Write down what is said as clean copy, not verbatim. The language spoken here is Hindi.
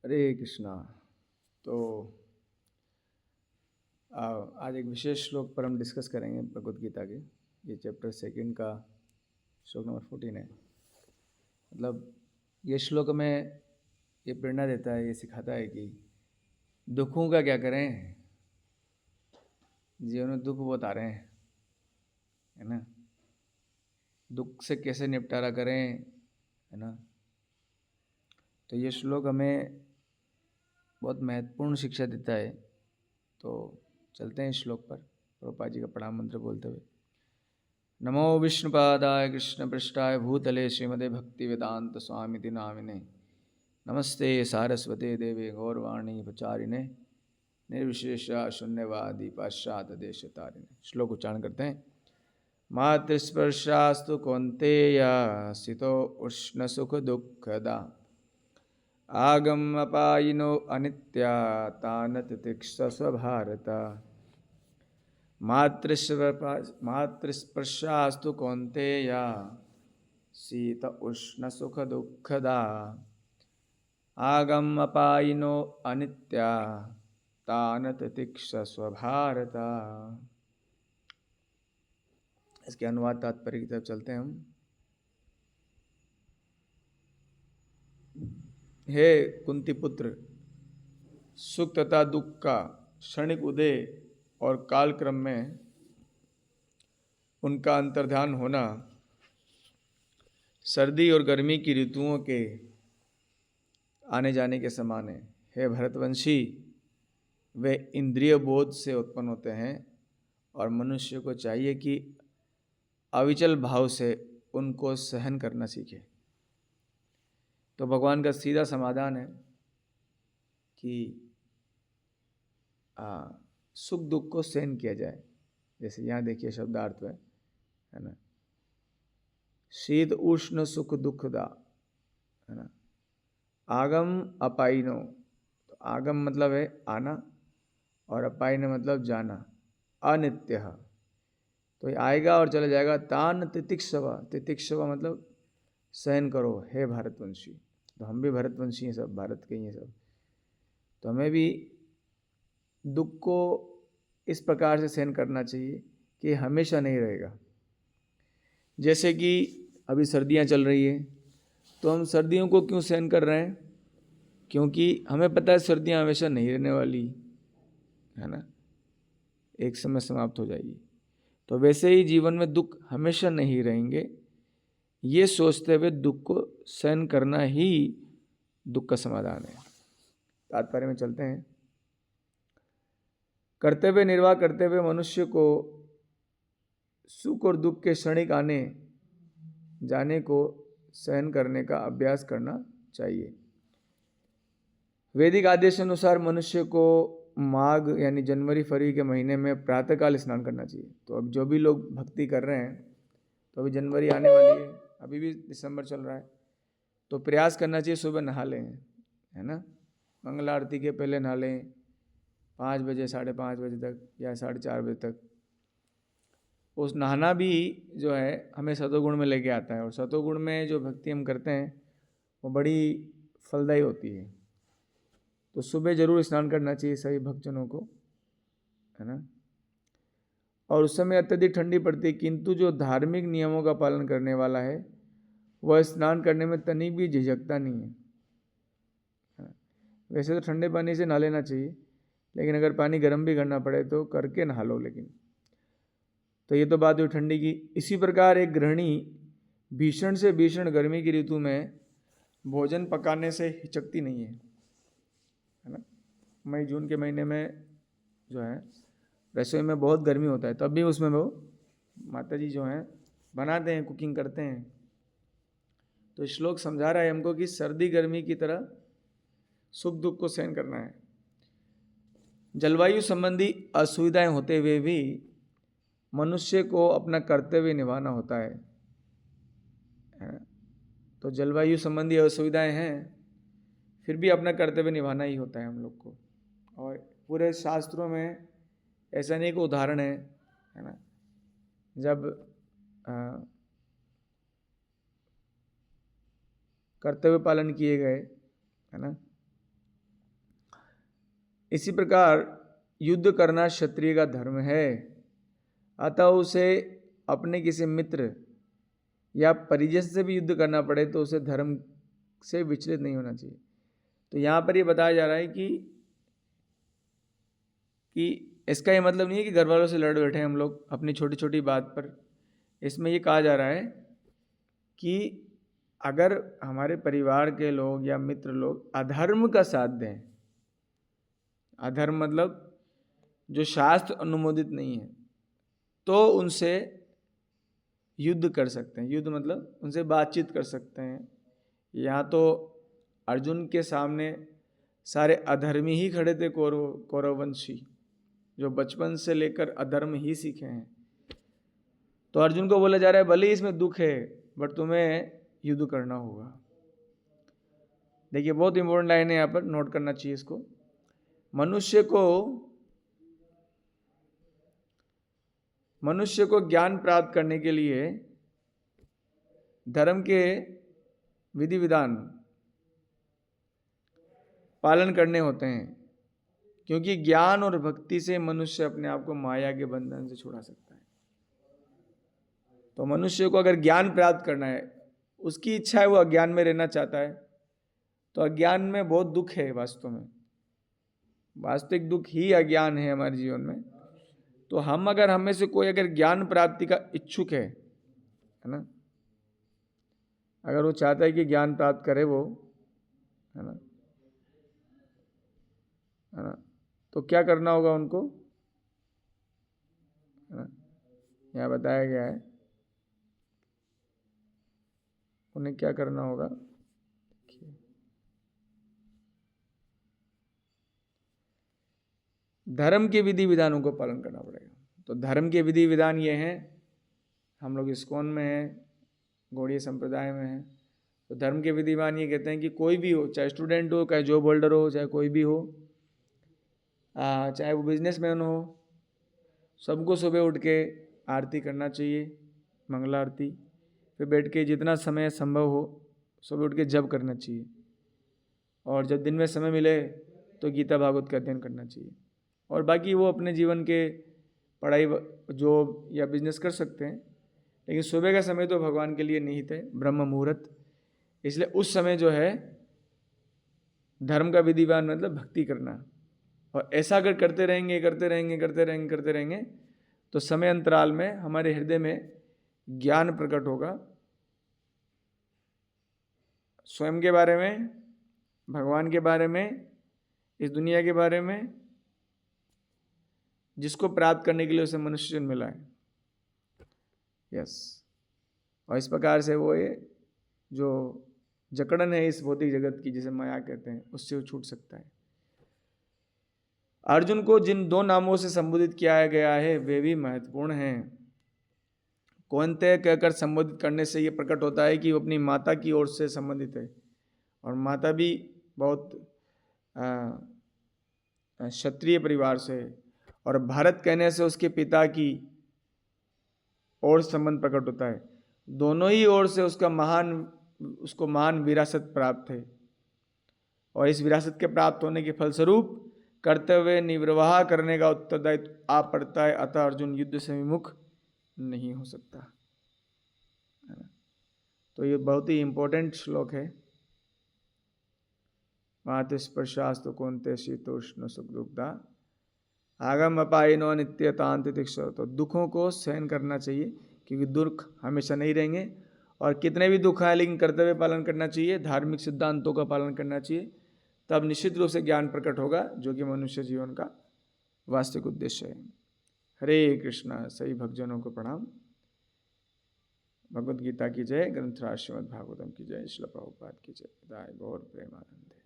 हरे कृष्णा। तो आज एक विशेष श्लोक पर हम डिस्कस करेंगे भगवद गीता के। ये चैप्टर 2 का श्लोक नंबर 14 है। मतलब ये श्लोक में ये प्रेरणा देता है, ये सिखाता है कि दुखों का क्या करें, जीवन में दुख बहुत आ रहे हैं, है ना। दुख से कैसे निपटारा करें, है ना। तो ये श्लोक हमें बहुत महत्वपूर्ण शिक्षा देता है। तो चलते हैं इस श्लोक पर प्रभुपाद जी का प्रणाम मंत्र बोलते हुए। नमो विष्णुपादाय कृष्णपृष्ठाय भूतले श्रीमते भक्तिवेदांत स्वामिति नामिने नमस्ते सारस्वते देवे गौरवाणी प्रचारिणे निर्विशेषा शून्यवादी पाश्चात्य देश तारिणे। श्लोक उच्चारण करते हैं। मातृस्पर्शास्तु कौन्तेया सितो उष्ण सुख दुःखदा आगमपायिनो अनित्या तान तितिक्षस्व भारत। मातृस्पर्शास्तु कौन्तेया शीत उष्ण सुख दुःखदा आगमपायिनो अनित्या तान तितिक्षस्व भारत। इसके अनुवाद तात्पर्य की तरफ चलते हैं हम। हे कुंती पुत्र, सुख तथा दुख का क्षणिक उदय और कालक्रम में उनका अंतर्ध्यान होना सर्दी और गर्मी की ऋतुओं के आने जाने के समान है। हे भरतवंशी, वे इंद्रिय बोध से उत्पन्न होते हैं और मनुष्य को चाहिए कि अविचल भाव से उनको सहन करना सीखे। तो भगवान का सीधा समाधान है कि सुख दुख को सहन किया जाए। जैसे यहाँ देखिए शब्दार्थ है ना, शीत उष्ण सुख दुखदा, है ना। आगम अपाइनो, तो आगम मतलब है आना और अपाइन मतलब जाना, अनित्य, तो ये आएगा और चला जाएगा। तान तितिक्षवा, तितिक्षवा मतलब सहन करो हे भारतवंशी। तो हम भी भारतवंशी हैं, सब भारत के ही हैं सब। तो हमें भी दुख को इस प्रकार से सहन करना चाहिए कि हमेशा नहीं रहेगा। जैसे कि अभी सर्दियाँ चल रही है, तो हम सर्दियों को क्यों सहन कर रहे हैं? क्योंकि हमें पता है सर्दियाँ हमेशा नहीं रहने वाली, है ना, एक समय समाप्त हो जाएगी। तो वैसे ही जीवन में दुख हमेशा नहीं रहेंगे, ये सोचते हुए दुख को सहन करना ही दुख का समाधान है। तात्पर्य में चलते हैं। कर्तव्य निर्वाह करते हुए मनुष्य को सुख और दुख के क्षणिक आने जाने को सहन करने का अभ्यास करना चाहिए। वैदिक आदेश अनुसार मनुष्य को माघ यानी जनवरी फरवरी के महीने में प्रातःकाल स्नान करना चाहिए। तो अब जो भी लोग भक्ति कर रहे हैं, तो अभी जनवरी आने वाली है, अभी भी दिसंबर चल रहा है, तो प्रयास करना चाहिए सुबह नहा लें, है ना। मंगल आरती के पहले नहा लें 5 बजे, 5:30 बजे तक या 4:30 बजे तक। उस नहाना भी जो है हमें सतोगुण में लेके आता है, और सतोगुण में जो भक्ति हम करते हैं वो बड़ी फलदायी होती है। तो सुबह जरूर स्नान करना चाहिए सभी भक्तजनों को, है ना। और उस समय अत्यधिक ठंडी पड़ती है, किंतु जो धार्मिक नियमों का पालन करने वाला है वह स्नान करने में तनिक भी झिझकता नहीं है। वैसे तो ठंडे पानी से नहा लेना चाहिए, लेकिन अगर पानी गर्म भी करना पड़े तो करके नहा लो। लेकिन तो ये तो बात हुई ठंडी की। इसी प्रकार एक गृहिणी भीषण से भीषण गर्मी की ऋतु में भोजन पकाने से हिचकती नहीं है ना। मई जून के महीने में जो है रसोई में बहुत गर्मी होता है, तब भी उसमें वो माता जी जो हैं बनाते हैं, कुकिंग करते हैं। तो श्लोक समझा रहा है हमको कि सर्दी गर्मी की तरह सुख दुख को सहन करना है। जलवायु संबंधी असुविधाएं होते हुए भी मनुष्य को अपना कर्तव्य निभाना होता है। तो जलवायु संबंधी असुविधाएं हैं, फिर भी अपना कर्तव्य निभाना ही होता है हम लोग को। और पूरे शास्त्रों में ऐसा नहीं कोई उदाहरण है ना, जब कर्तव्य पालन किए गए, है ना, इसी प्रकार युद्ध करना क्षत्रिय का धर्म है, अतः उसे अपने किसी मित्र या परिजन से भी युद्ध करना पड़े तो उसे धर्म से विचलित नहीं होना चाहिए। तो यहाँ पर ये बताया जा रहा है कि इसका ये मतलब नहीं है कि घर वालों से लड़ बैठे हम लोग अपनी छोटी छोटी बात पर। इसमें ये कहा जा रहा है कि अगर हमारे परिवार के लोग या मित्र लोग अधर्म का साथ दें, अधर्म मतलब जो शास्त्र अनुमोदित नहीं है, तो उनसे युद्ध कर सकते हैं। युद्ध मतलब उनसे बातचीत कर सकते हैं। यहाँ तो अर्जुन के सामने सारे अधर्मी ही खड़े थे, कौरववंशी, जो बचपन से लेकर अधर्म ही सीखे हैं। तो अर्जुन को बोला जा रहा है भले ही इसमें दुख है बट तुम्हें युद्ध करना होगा। देखिए बहुत इंपॉर्टेंट लाइन है, यहाँ पर नोट करना चाहिए इसको। मनुष्य को ज्ञान प्राप्त करने के लिए धर्म के विधि विधान पालन करने होते हैं, क्योंकि ज्ञान और भक्ति से मनुष्य अपने आप को माया के बंधन से छुड़ा सकता है। तो मनुष्य को अगर ज्ञान प्राप्त करना है, उसकी इच्छा है, वो अज्ञान में रहना चाहता है, तो अज्ञान में बहुत दुख है। वास्तव में वास्तविक दुख ही अज्ञान है हमारे जीवन में। तो हम में से कोई अगर ज्ञान प्राप्ति का इच्छुक है ना, अगर वो चाहता है कि ज्ञान प्राप्त करे वो, है ना, तो क्या करना होगा उनको, है ना, यहाँ बताया गया है उन्हें क्या करना होगा। धर्म के विधि विधानों को पालन करना पड़ेगा। तो धर्म के विधि विधान ये हैं, हम लोग इस्कॉन में हैं, गौड़ीय संप्रदाय में हैं। तो धर्म के विधि विधान ये कहते हैं कि कोई भी हो, चाहे स्टूडेंट हो, चाहे जॉब होल्डर हो, चाहे कोई भी हो, चाहे वो बिजनेसमैन हो, सबको सुबह उठ के आरती करना चाहिए, मंगला आरती। फिर बैठ के जितना समय संभव हो सुबह उठ के जप करना चाहिए, और जब दिन में समय मिले तो गीता भागवत का अध्ययन करना चाहिए। और बाकी वो अपने जीवन के पढ़ाई, जॉब या बिजनेस कर सकते हैं, लेकिन सुबह का समय तो भगवान के लिए निहित है, ब्रह्म मुहूर्त। इसलिए उस समय जो है धर्म का विधि विधान मतलब भक्ति करना। और ऐसा अगर करते रहेंगे तो समय अंतराल में हमारे हृदय में ज्ञान प्रकट होगा, स्वयं के बारे में, भगवान के बारे में, इस दुनिया के बारे में, जिसको प्राप्त करने के लिए उसे मनुष्य जन्म मिला है। यस, और इस प्रकार से वो ये जो जकड़न है इस भौतिक जगत की, जिसे माया कहते हैं, उससे वो छूट सकता है। अर्जुन को जिन दो नामों से संबोधित किया गया है वे भी महत्वपूर्ण हैं। कौन्तेय कहकर संबोधित करने से ये प्रकट होता है कि वो अपनी माता की ओर से संबंधित है, और माता भी बहुत क्षत्रिय परिवार से है। और भारत कहने से उसके पिता की ओर संबंध प्रकट होता है। दोनों ही ओर से उसको महान विरासत प्राप्त है, और इस विरासत के प्राप्त होने के फलस्वरूप कर्तव्य निर्वाह करने का उत्तरदायित्व आ पड़ता है। अतः अर्जुन युद्ध से विमुख नहीं हो सकता। तो ये बहुत ही इंपॉर्टेंट श्लोक है। मातस्पर्शास्तु कौन्तेय शीतोष्ण सुख दुग्धा आगम अपायनो नित्यतांत तितिक्षु। तो दुखों को सहन करना चाहिए, क्योंकि दुख हमेशा नहीं रहेंगे, और कितने भी दुख आए लेकिन कर्तव्य पालन करना चाहिए, धार्मिक सिद्धांतों का पालन करना चाहिए। तब निश्चित रूप से ज्ञान प्रकट होगा, जो कि मनुष्य जीवन का वास्तविक उद्देश्य है। हरे कृष्णा। सही भक्तजनों को प्रणाम। भगवद गीता की जय, ग्रंथराज श्रीमद् भागवतम की जय, श्रील प्रभुपाद की जय। गौर प्रेमानंद।